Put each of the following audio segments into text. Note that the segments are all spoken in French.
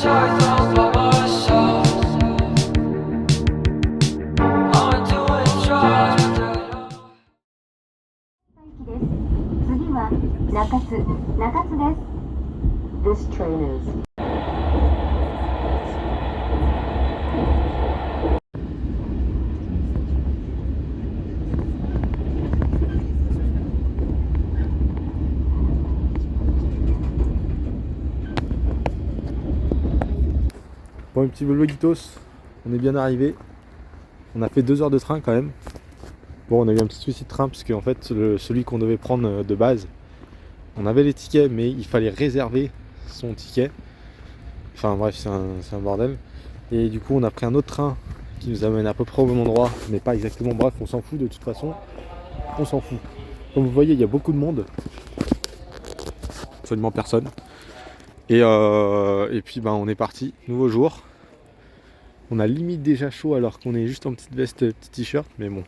This train is Bon, un petit Vlogitos, on est bien arrivé. On a fait 2 heures de train quand même. Bon, on a eu un petit souci de train parce qu'en fait celui qu'on devait prendre de base, on avait les tickets mais il fallait réserver son ticket. Enfin bref, c'est un bordel. Et du coup on a pris un autre train qui nous amène à peu près au même endroit, mais pas exactement. Bref, on s'en fout de toute façon. On s'en fout. Comme vous voyez, il y a beaucoup de monde. Seulement personne. Et puis on est parti, nouveau jour. On a limite déjà chaud alors qu'on est juste en petite veste, petit t-shirt, mais bon.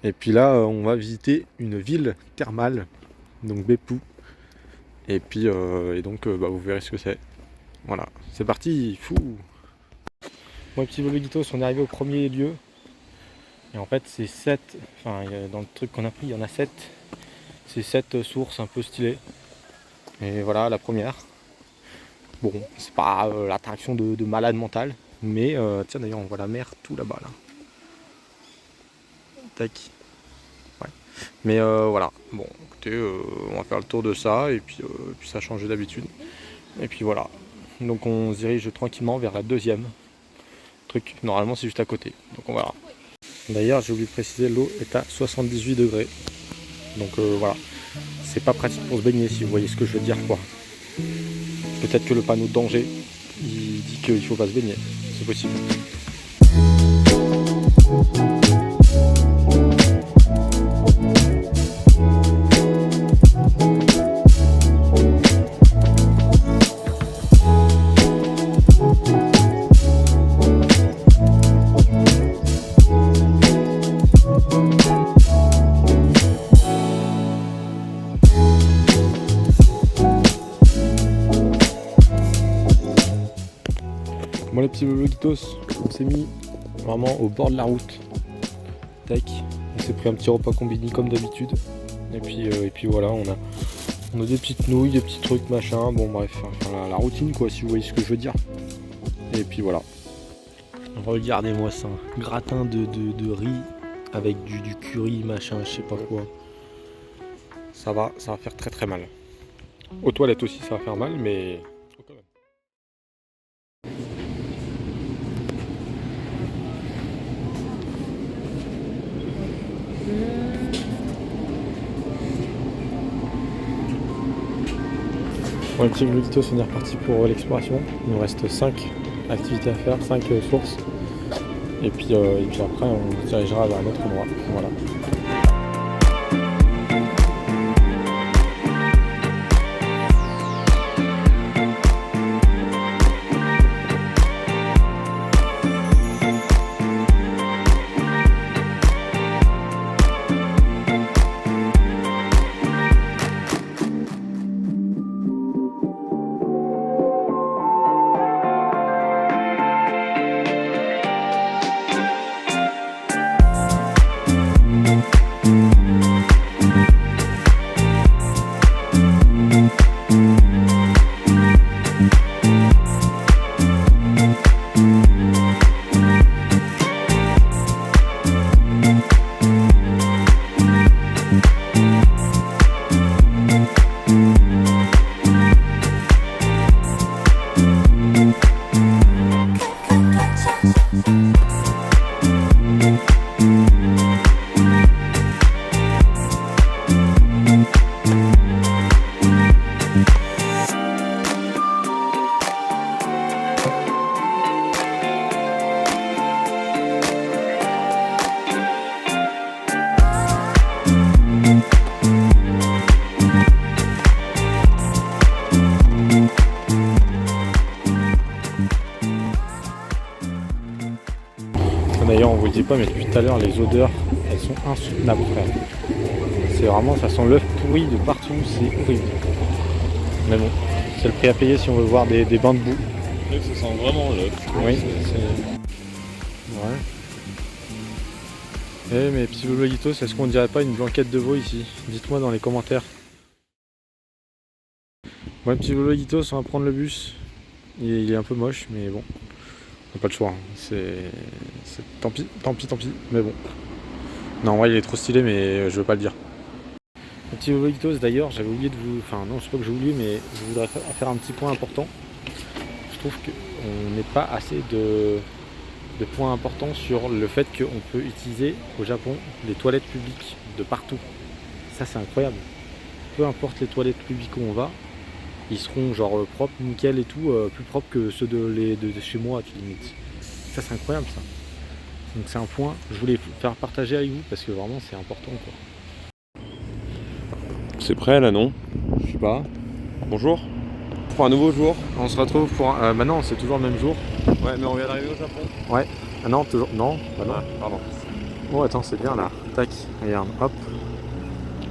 Et puis là, on va visiter une ville thermale, donc Beppu. Et puis, donc, vous verrez ce que c'est. Voilà, c'est parti, fou. Bon, petit Vlogitos, on est arrivé au premier lieu. Et en fait, c'est 7, enfin, dans le truc qu'on a pris, il y en a 7. C'est 7 sources un peu stylées. Et voilà, la première. Bon, c'est pas l'attraction de malade mental. Mais tiens, d'ailleurs, on voit la mer tout là-bas, là. Tac. Ouais. Mais voilà. Bon, écoutez, on va faire le tour de ça. Et puis ça a changé d'habitude. Et puis voilà. Donc on se dirige tranquillement vers la deuxième. Truc, normalement, c'est juste à côté. Donc on verra. D'ailleurs, j'ai oublié de préciser, l'eau est à 78 degrés. Donc voilà. C'est pas pratique pour se baigner, si vous voyez ce que je veux dire, quoi. Peut-être que le panneau de danger, il dit qu'il faut pas se baigner. C'est possible. Bon, les petits Vlogitos, on s'est mis vraiment au bord de la route. Tac, on s'est pris un petit repas combiné comme d'habitude. Et puis voilà, on a des petites nouilles, des petits trucs machin. Bon bref, enfin, la routine quoi, si vous voyez ce que je veux dire. Et puis voilà. Regardez-moi ça, gratin de riz avec du curry machin, je sais pas quoi. Ça va faire très très mal. Aux toilettes aussi ça va faire mal, mais quand même. Bon, les petits Vlogitos, on est reparti pour l'exploration. Il nous reste 5 activités à faire, 5 sources. Et puis après, on se dirigera vers un autre endroit. Voilà. D'ailleurs, on vous le dit pas, mais depuis tout à l'heure, les odeurs, elles sont insoutenables, frère. C'est vraiment, ça sent l'œuf pourri de partout, c'est horrible. Mais bon, c'est le prix à payer si on veut voir des bains de boue. Là, ça sent vraiment l'œuf. Oui, ouais. Eh mais petit Lologuitos, est-ce qu'on dirait pas une blanquette de veau ici? Dites-moi dans les commentaires. Ouais, petit Lologuitos, on va prendre le bus. Il est un peu moche, mais bon, on n'a pas le choix. Hein. Tant pis, tant pis, tant pis. Mais bon. Non, ouais, il est trop stylé, mais je veux pas le dire. Le petit Lologuitos, d'ailleurs, j'avais oublié de vous. Enfin, non, je sais pas que j'ai oublié, mais je voudrais faire un petit point important. Je trouve qu'on n'est pas assez de points importants sur le fait qu'on peut utiliser au Japon les toilettes publiques de partout. Ça, c'est incroyable. Peu importe les toilettes publiques où on va, ils seront genre propres, nickel et tout, plus propres que ceux de chez moi, tu limites. Ça, c'est incroyable, ça. Donc c'est un point que je voulais faire partager avec vous parce que vraiment c'est important, quoi. C'est prêt là, non? Je sais pas. Bonjour. Pour un nouveau jour. On se retrouve pour un... bah non, c'est toujours le même jour. Ouais, mais on vient d'arriver au Japon. Ouais. Ah non, toujours. Non, bah non. Ah, pardon. Oh attends, c'est bien là. Tac, regarde, hop.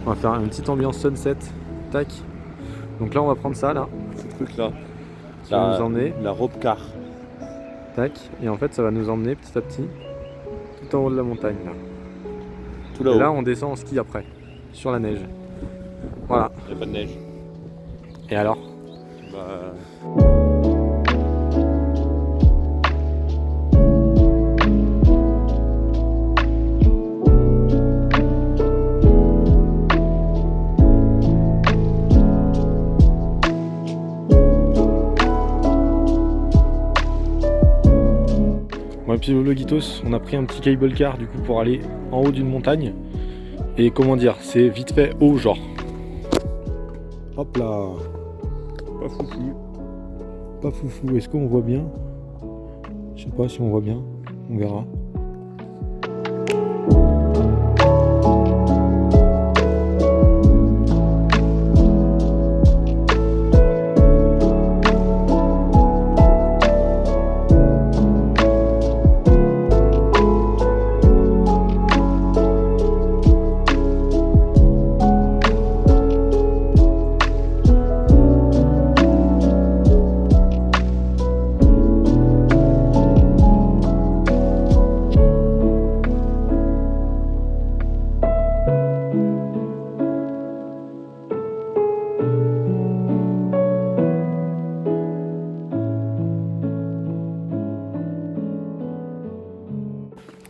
On va faire une petite ambiance sunset. Tac. Donc là on va prendre ça là. Ce truc là. Ça va nous emmener. La robe car. Tac. Et en fait ça va nous emmener petit à petit tout en haut de la montagne là. Tout là-haut. Et là on descend en ski après. Sur la neige. Voilà. Il n'y a pas de neige. Et alors? Bah... Bon, petit Lologuitos, on a pris un petit cable car du coup pour aller en haut d'une montagne. Et comment dire, c'est vite fait haut genre. Hop là. Pas foufou. Pas foufou, est-ce qu'on voit bien? Je sais pas si on voit bien, on verra.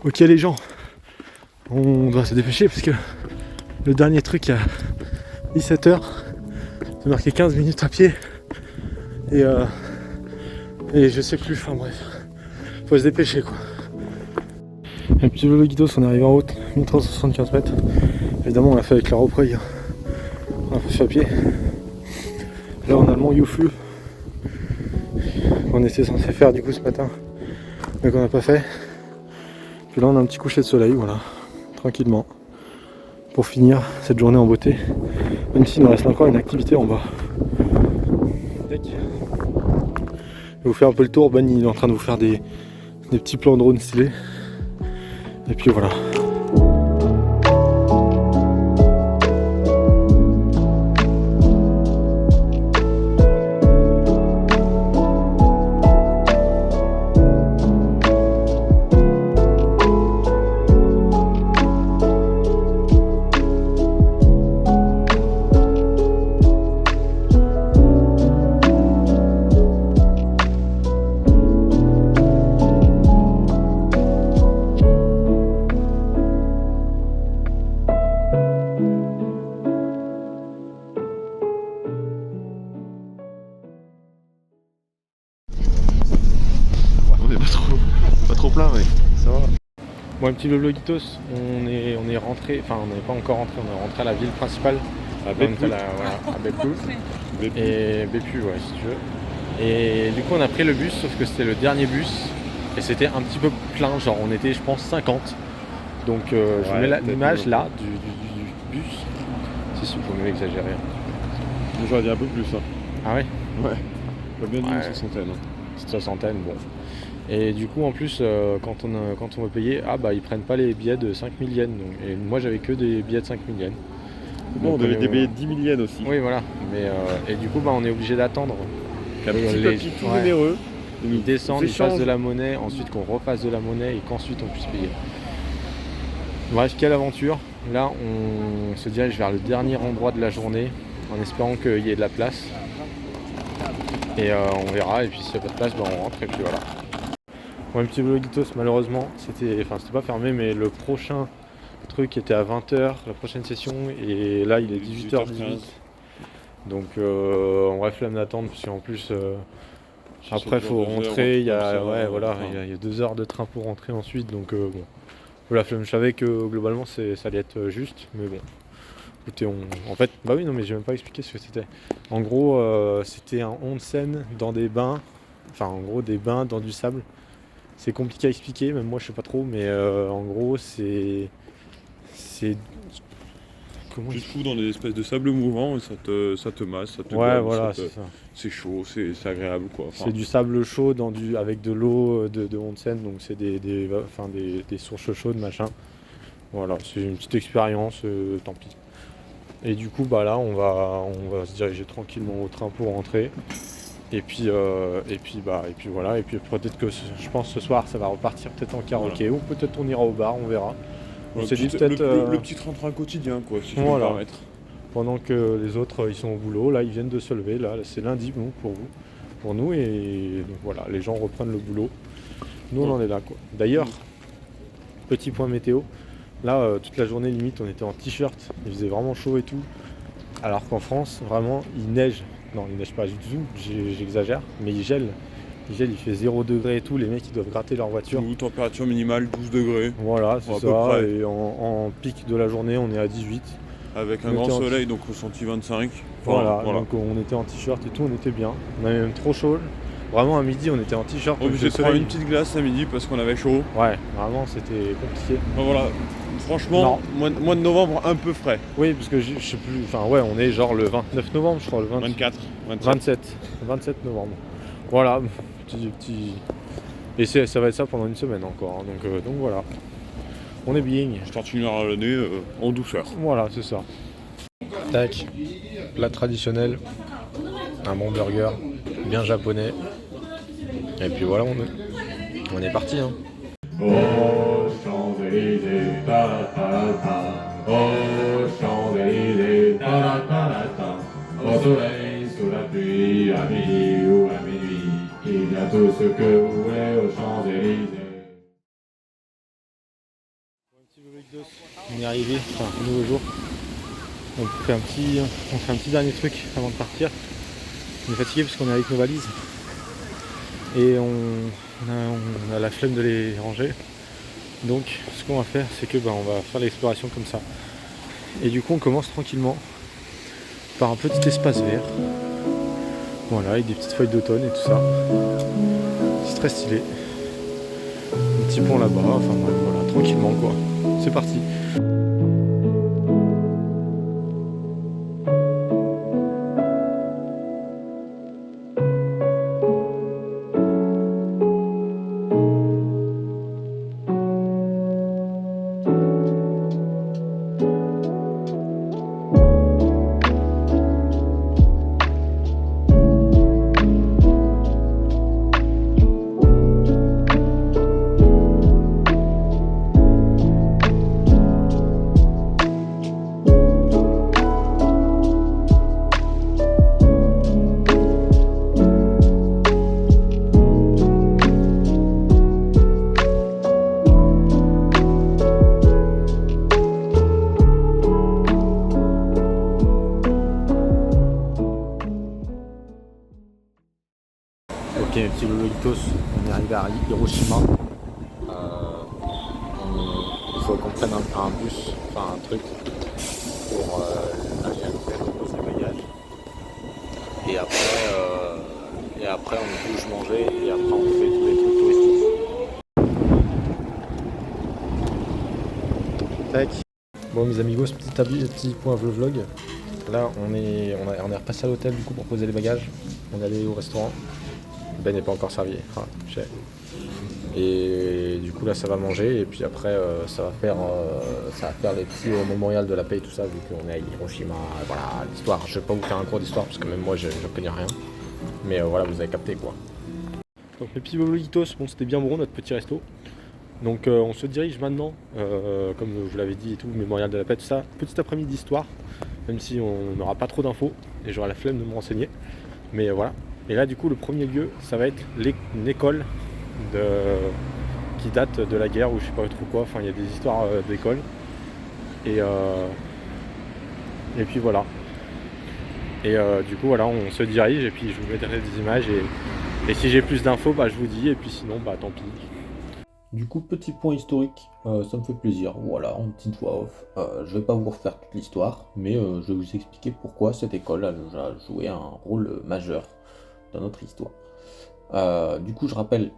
Ok les gens, on doit se dépêcher parce que le dernier truc à 17h, c'est marqué 15 minutes à pied et je sais plus, enfin bref, faut se dépêcher quoi. Un petit Lologuitos, on est arrivé en haut, 1375 mètres, évidemment on l'a fait avec la rope rail, on a fait à pied. Là on a le mont Yufu, qu'on était censé faire du coup ce matin, mais qu'on n'a pas fait. Puis là on a un petit coucher de soleil, voilà, tranquillement, pour finir cette journée en beauté, même s'il nous reste encore une activité en bas. Tac. Je vais vous faire un peu le tour. Ben il est en train de vous faire des petits plans drone stylés. Et puis voilà. Pas trop plein, mais ça va. Bon, un petit Lologuitos, on est rentré, enfin on n'est pas encore rentré, on est rentré à la ville principale. À Beppu. À Beppu. Et Beppu, ouais, si tu veux. Et du coup, on a pris le bus, sauf que c'était le dernier bus. Et c'était un petit peu plein, genre on était, je pense, 50. Donc je vous mets l'image là du bus. Si, vous pouvez m'exagérer. J'aurais dit un peu plus. Hein. Ah ouais? Ouais. Pas bien dit une soixantaine. Petite soixantaine, bon. Et du coup, en plus, quand on veut payer, ah bah ils prennent pas les billets de 5000 yens. Donc, et moi, j'avais que des billets de 5000 yens. Bon, on devait des billets de 10 000 yens aussi. Oui, voilà. Mais, et du coup, bah, on est obligé d'attendre. Un petit papy tout généreux. ils descendent, ils échanges. fassent de la monnaie, ensuite qu'on refasse de la monnaie et qu'ensuite on puisse payer. Bref, quelle aventure. Là, on se dirige vers le dernier endroit de la journée en espérant qu'il y ait de la place. Et on verra, et puis s'il n'y a pas de place, on rentre et puis voilà. Bon, un petit vlogitos, malheureusement, c'était pas fermé, mais le prochain truc était à 20h, la prochaine session, et là il est 18h18. Donc on va flemme d'attendre, parce qu'en plus après il faut rentrer, il y a 2 heures de train pour rentrer ensuite, donc bon. La flemme, je savais que globalement ça allait être juste, mais bon. Écoutez, en fait, bah oui, non, mais j'ai même pas expliqué ce que c'était. En gros, c'était un onsen dans des bains, enfin en gros des bains dans du sable. C'est compliqué à expliquer, même moi je sais pas trop, mais en gros c'est comment Tu te fous dans des espèces de sable mouvant et ça te masse, ça te ouais, gomme, voilà, c'est ça. c'est chaud, c'est agréable quoi. Enfin, C'est du sable chaud avec de l'eau de onsen, donc c'est des sources chaudes, machin. Voilà, c'est une petite expérience, tant pis. Et du coup, bah là, on va se diriger tranquillement au train pour rentrer. Et puis voilà. Et puis peut-être que je pense ce soir, ça va repartir peut-être en karaoké, ou peut-être on ira au bar, on verra. On s'est dit peut-être le petit train-train quotidien quoi, si je peux me permettre. Pendant que les autres ils sont au boulot, là ils viennent de se lever, là c'est lundi bon, pour nous, et donc voilà, les gens reprennent le boulot. Nous on en est là quoi. D'ailleurs, petit point météo, là toute la journée limite on était en t-shirt, il faisait vraiment chaud et tout, alors qu'en France vraiment il neige. Non, il neige pas du tout, j'exagère, mais il gèle. Il fait 0 degré et tout, les mecs ils doivent gratter leur voiture. Ou température minimale 12 degrés. Voilà, c'est ça, et en pic de la journée on est à 18. Avec un grand soleil, donc ressenti 25. Voilà, donc on était en t-shirt et tout, on était bien. On avait même trop chaud. Vraiment à midi on était en t-shirt. Obligé de prendre une petite glace à midi parce qu'on avait chaud. Ouais, vraiment c'était compliqué. Enfin, voilà, franchement, mois de novembre un peu frais. Oui, parce que je sais plus, enfin ouais, on est genre le 29 novembre je crois, le 24, 27 novembre. Voilà, petit... Et ça va être ça pendant une semaine encore, hein. Donc voilà. On est bien. Je continuerai le nez en douceur. Voilà, c'est ça. Tac, plat traditionnel, un bon burger, bien japonais. Et puis voilà, on est parti. Hein. Aux Champs-Élysées, ta-la-ta-la-ta. Aux Champs-Élysées, ta-la-ta-la-ta. Au soleil, sous la pluie, à midi ou à minuit, il y a tout ce que vous voulez aux Champs-Élysées. On est arrivé, enfin nouveau jour. On fait un petit dernier truc avant de partir. On est fatigué parce qu'on est avec nos valises. Et on a la flemme de les ranger. Donc ce qu'on va faire, c'est que on va faire l'exploration comme ça. Et du coup on commence tranquillement par un petit espace vert. Voilà, avec des petites feuilles d'automne et tout ça. C'est très stylé. Un petit pont là-bas, enfin voilà, tranquillement quoi. C'est parti. Ok, petit Lolitos, on est arrivé à Hiroshima. Il faut qu'on prenne un bus, enfin un truc, pour aller à l'hôtel, on pose les bagages. Et après on bouge manger et après on fait tous les trucs touristiques. Tac. Bon mes amigos, petit point vlog. Là on est repassé à l'hôtel du coup pour poser les bagages. On est allé au restaurant. Ben n'est pas encore servi. Ah, et du coup là ça va manger et puis après ça va faire les petits mémorials de la paix et tout ça vu qu'on est à Hiroshima, voilà l'histoire. Je vais pas vous faire un cours d'histoire parce que même moi je connais rien. Mais voilà, vous avez capté quoi. Les petits Boblitos, bon c'était bien bon notre petit resto. Donc on se dirige maintenant, comme je vous l'avais dit et tout, Mémorial de la Paix, tout ça, petit après-midi d'histoire, même si on n'aura pas trop d'infos et j'aurai la flemme de me renseigner. Mais voilà. Et là du coup le premier lieu, ça va être une école qui date de la guerre ou je sais pas trop quoi, enfin il y a des histoires d'école. Et puis voilà. Et du coup voilà, on se dirige et puis je vous mettrai des images et si j'ai plus d'infos, bah je vous dis, et puis sinon, bah tant pis. Du coup, petit point historique, ça me fait plaisir, voilà, en petite voix off. Je vais pas vous refaire toute l'histoire, mais je vais vous expliquer pourquoi cette école a joué un rôle majeur dans notre histoire. Du coup, je rappelle,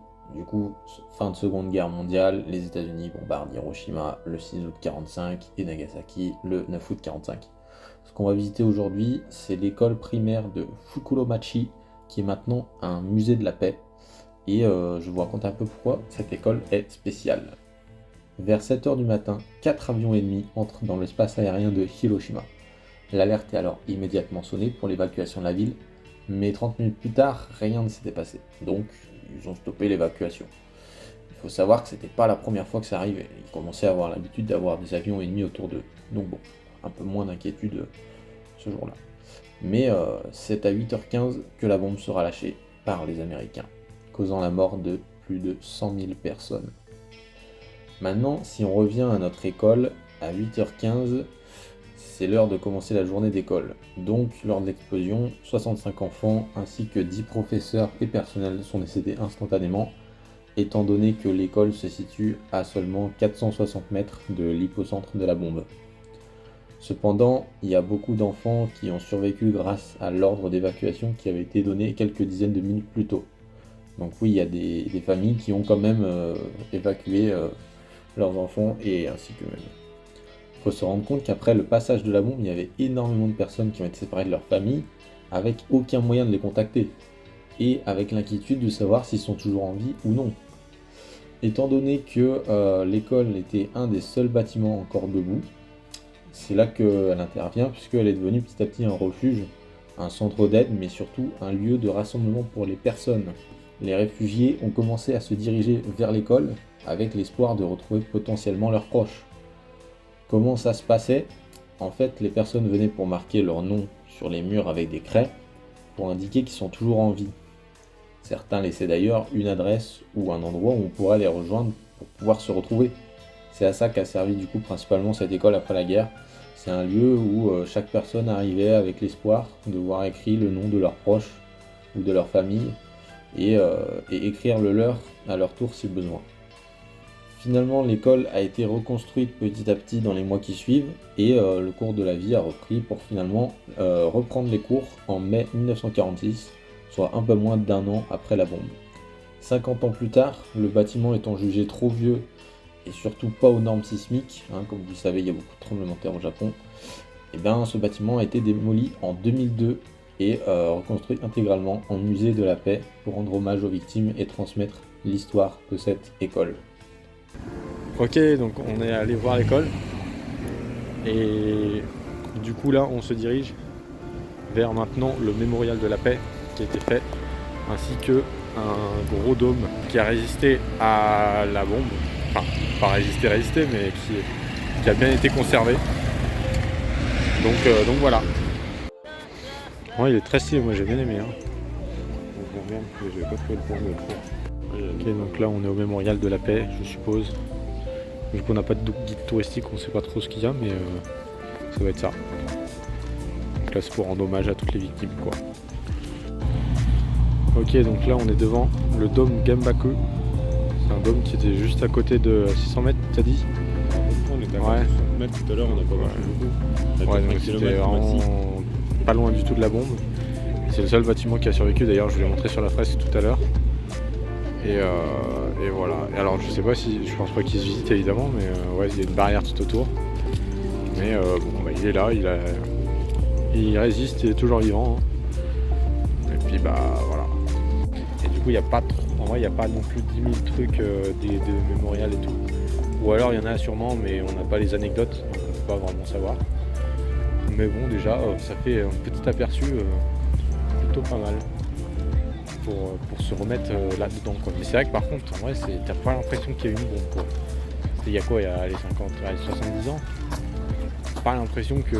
fin de Seconde Guerre mondiale, les États-Unis bombardent Hiroshima le 6 août 1945 et Nagasaki le 9 août 1945. Ce qu'on va visiter aujourd'hui, c'est l'école primaire de Fukuromachi, qui est maintenant un musée de la paix. Et je vais vous raconter un peu pourquoi cette école est spéciale. Vers 7h du matin, 4 avions ennemis entrent dans l'espace aérien de Hiroshima. L'alerte est alors immédiatement sonnée pour l'évacuation de la ville, mais 30 minutes plus tard, rien ne s'était passé. Donc, ils ont stoppé l'évacuation. Il faut savoir que c'était pas la première fois que ça arrivait. Ils commençaient à avoir l'habitude d'avoir des avions ennemis autour d'eux. Donc bon, un peu moins d'inquiétude ce jour-là. Mais c'est à 8h15 que la bombe sera lâchée par les Américains, causant la mort de plus de 100 000 personnes. Maintenant, si on revient à notre école, à 8h15, c'est l'heure de commencer la journée d'école. Donc, lors de l'explosion, 65 enfants ainsi que 10 professeurs et personnels sont décédés instantanément, étant donné que l'école se situe à seulement 460 mètres de l'hypocentre de la bombe. Cependant, il y a beaucoup d'enfants qui ont survécu grâce à l'ordre d'évacuation qui avait été donné quelques dizaines de minutes plus tôt. Donc oui, il y a des familles qui ont quand même évacué leurs enfants et ainsi que même. Il faut se rendre compte qu'après le passage de la bombe, il y avait énormément de personnes qui ont été séparées de leur famille avec aucun moyen de les contacter et avec l'inquiétude de savoir s'ils sont toujours en vie ou non. Étant donné que l'école était un des seuls bâtiments encore debout, c'est là qu'elle intervient puisqu'elle est devenue petit à petit un refuge, un centre d'aide, mais surtout un lieu de rassemblement pour les personnes. Les réfugiés ont commencé à se diriger vers l'école avec l'espoir de retrouver potentiellement leurs proches. Comment ça se passait ? En fait, les personnes venaient pour marquer leur nom sur les murs avec des craies pour indiquer qu'ils sont toujours en vie. Certains laissaient d'ailleurs une adresse ou un endroit où on pourrait les rejoindre pour pouvoir se retrouver. C'est à ça qu'a servi du coup principalement cette école après la guerre. C'est un lieu où chaque personne arrivait avec l'espoir de voir écrit le nom de leurs proches ou de leur famille et écrire le leur à leur tour si besoin. Finalement, l'école a été reconstruite petit à petit dans les mois qui suivent et le cours de la vie a repris pour finalement reprendre les cours en mai 1946, soit un peu moins d'1 an après la bombe. 50 ans plus tard, le bâtiment étant jugé trop vieux et surtout pas aux normes sismiques, comme vous le savez, il y a beaucoup de tremblements de terre au Japon, et bien ce bâtiment a été démoli en 2002 et reconstruit intégralement en musée de la paix pour rendre hommage aux victimes et transmettre l'histoire de cette école. Ok, donc on est allé voir l'école et du coup là on se dirige vers maintenant le mémorial de la paix qui a été fait, ainsi que un gros dôme qui a résisté à la bombe, enfin pas résisté mais qui a bien été conservé. Donc voilà. Ouais, il est très stylé, moi j'ai bien aimé. Ok, donc là on est au mémorial de la paix, je suppose. Vu qu'on n'a pas de guide touristique, on sait pas trop ce qu'il y a, mais ça va être ça. Donc là c'est pour rendre hommage à toutes les victimes, quoi. Ok, donc là on est devant le dôme Genbaku. C'est un dôme qui était juste à côté de 600 mètres, t'as dit ? On était à 60 mètres tout à l'heure, on n'a pas marché beaucoup. Ouais, donc c'était vraiment pas loin du tout de la bombe. C'est le seul bâtiment qui a survécu, d'ailleurs je vous l'ai montré sur la fresque tout à l'heure. Et voilà. Et alors je sais pas si, je pense pas qu'il se visite évidemment, mais ouais, il y a une barrière tout autour. Mais bon, bah, il est là, il résiste, il est toujours vivant. Et puis bah voilà. Et du coup il y a pas trop, en vrai il n'y a pas non plus 10 000 trucs de mémorial et tout. Ou alors il y en a sûrement, mais on n'a pas les anecdotes, donc on ne peut pas vraiment savoir. Mais bon, déjà ça fait un petit aperçu plutôt pas mal. pour se remettre là-dedans, quoi. Mais c'est vrai que par contre, en vrai, t'as pas l'impression qu'il y a une bombe, quoi. Il y a quoi, il y a les 70 ans. T'as pas l'impression que...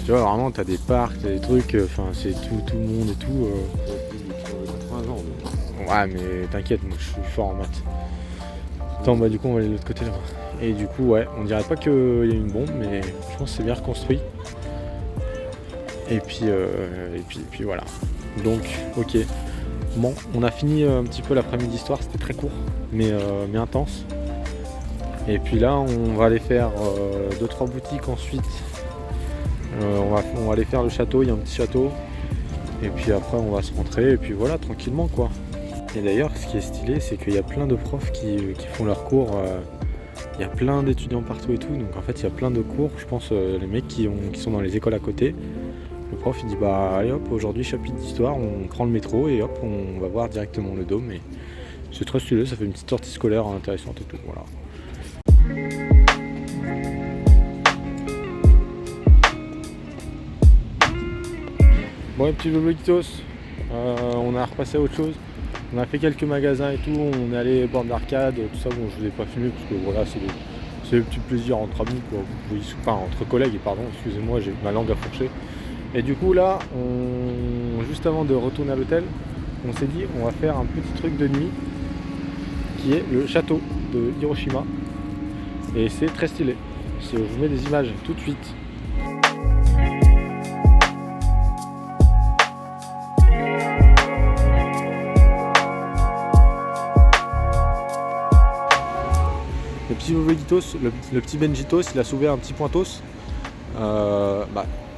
Tu vois, vraiment, t'as des parcs, t'as des trucs, c'est tout le monde et tout. 80 ans. Ouais, mais t'inquiète, moi je suis fort en maths. Attends, bah du coup, on va aller de l'autre côté là-bas. Et du coup, ouais, on dirait pas qu'il y a une bombe, mais je pense que c'est bien reconstruit. Et puis voilà. Donc, ok. Bon, on a fini un petit peu l'après-midi d'histoire, c'était très court, mais intense. Et puis là, on va aller faire 2-3 boutiques ensuite. On va aller faire le château, il y a un petit château. Et puis après, on va se rentrer, et puis voilà, tranquillement, quoi. Et d'ailleurs, ce qui est stylé, c'est qu'il y a plein de profs qui font leurs cours. Il y a plein d'étudiants partout et tout, donc en fait, il y a plein de cours. Je pense les mecs qui sont dans les écoles à côté. Le prof il dit bah allez hop, aujourd'hui chapitre d'histoire, on prend le métro et hop on va voir directement le dôme et c'est très stylé, ça fait une petite sortie scolaire intéressante et tout, voilà. Bon les petits vlogitos, on a repassé à autre chose, on a fait quelques magasins et tout, on est allé borne d'arcade, tout ça, bon je vous ai pas filmé parce que voilà c'est le petit plaisir entre amis quoi, enfin entre collègues pardon, excusez-moi j'ai ma langue à fourcher. Et du coup là, juste avant de retourner à l'hôtel, on s'est dit on va faire un petit truc de nuit qui est le château de Hiroshima. Et c'est très stylé. Je vous mets des images tout de suite. Le petit Benjitos, le petit Benjitos, il a soulevé un petit pointos.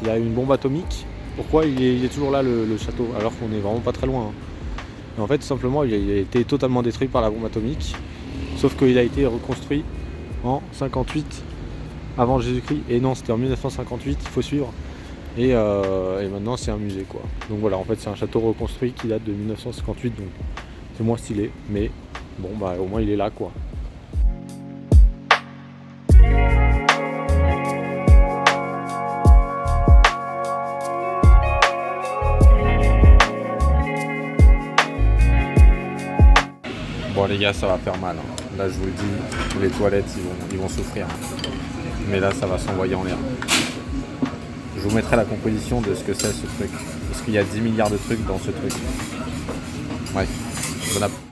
Il y a une bombe atomique. Pourquoi il est toujours là le château alors qu'on est vraiment pas très loin, hein. Et en fait tout simplement il a été totalement détruit par la bombe atomique. Sauf qu'il a été reconstruit en 58 avant Jésus-Christ. Et non, c'était en 1958, il faut suivre. Et maintenant c'est un musée quoi. Donc voilà, en fait c'est un château reconstruit qui date de 1958, donc c'est moins stylé. Mais bon bah au moins il est là quoi. Bon les gars, ça va faire mal, hein. Là je vous le dis, les toilettes ils vont souffrir, hein. Mais là ça va s'envoyer en l'air. Je vous mettrai la composition de ce que c'est ce truc. Parce qu'il y a 10 milliards de trucs dans ce truc. Bref, bon app.